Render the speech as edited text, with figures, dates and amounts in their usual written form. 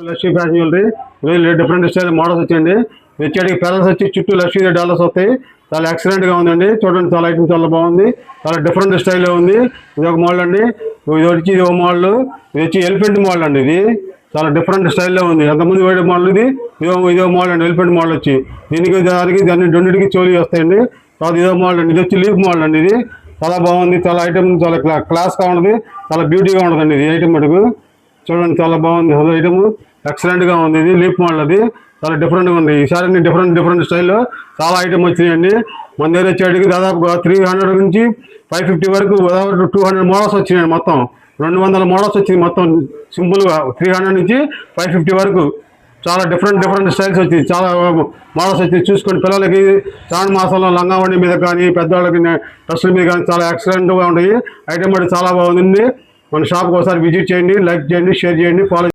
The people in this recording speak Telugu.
లక్ష్మీ ఫ్యాషన్ జ్యువెలరీ ఈరోజు డిఫరెంట్ స్టైల్ మోడల్స్ వచ్చాయండి. వచ్చేటికి పెరల్స్ వచ్చి చుట్టూ లక్ష్మీ డాలర్స్ వస్తాయి. చాలా ఎక్సలెంట్గా ఉందండి. చూడండి, చాలా ఐటమ్ చాలా బాగుంది. చాలా డిఫరెంట్ స్టైల్లో ఉంది. ఇది ఒక మోడల్ అండి. ఇది ఒక మోడల్. ఇది వచ్చి ఎలిఫెంట్ మోడల్ అండి. ఇది చాలా డిఫరెంట్ స్టైల్లో ఉంది. అంతకుముందు వేరే మోడల్ ఇదో మోడల్ అండి. ఎలిఫెంట్ మోడల్ వచ్చి దాన్ని రెండింటికి చోళీ వస్తాయండి. తర్వాత ఇదో మోడల్ అండి. ఇది వచ్చి లీఫ్ మోడల్ అండి. ఇది చాలా బాగుంది. చాలా ఐటమ్ చాలా క్లాస్గా ఉంటుంది. చాలా బ్యూటీగా ఉంటుందండి. ఇది ఐటమ్ మటుకు చూడండి, చాలా బాగుంది. అదే ఐటమ్ ఎక్సలెంట్గా ఉంది. ఇది లీఫ్ మోడల్. అది చాలా డిఫరెంట్గా ఉంది. ఈసారి డిఫరెంట్ స్టైల్లో చాలా ఐటమ్ వచ్చినాయండి. మన దగ్గర వచ్చేటికి దాదాపుగా 300 నుంచి 550 వరకు, దాదాపు 200 మోడల్స్ వచ్చినాయండి. మొత్తం 200 మోడల్స్ వచ్చినాయి. మొత్తం సింపుల్గా 300 నుంచి 550 వరకు చాలా డిఫరెంట్ స్టైల్స్ వచ్చింది. చాలా మోడల్స్ వచ్చి చూసుకొని పిల్లలకి శ్రావణ మాసంలో లంగావణి మీద కానీ పెద్దవాళ్ళకి డ్రెస్సుల మీద కానీ చాలా ఎక్సలెంట్గా ఉంటాయి. ఐటమ్ అంటే చాలా బాగుంది. మన షాప్కి ఒకసారి విజిట్ చేయండి, లైక్ చేయండి, షేర్ చేయండి, ఫాలో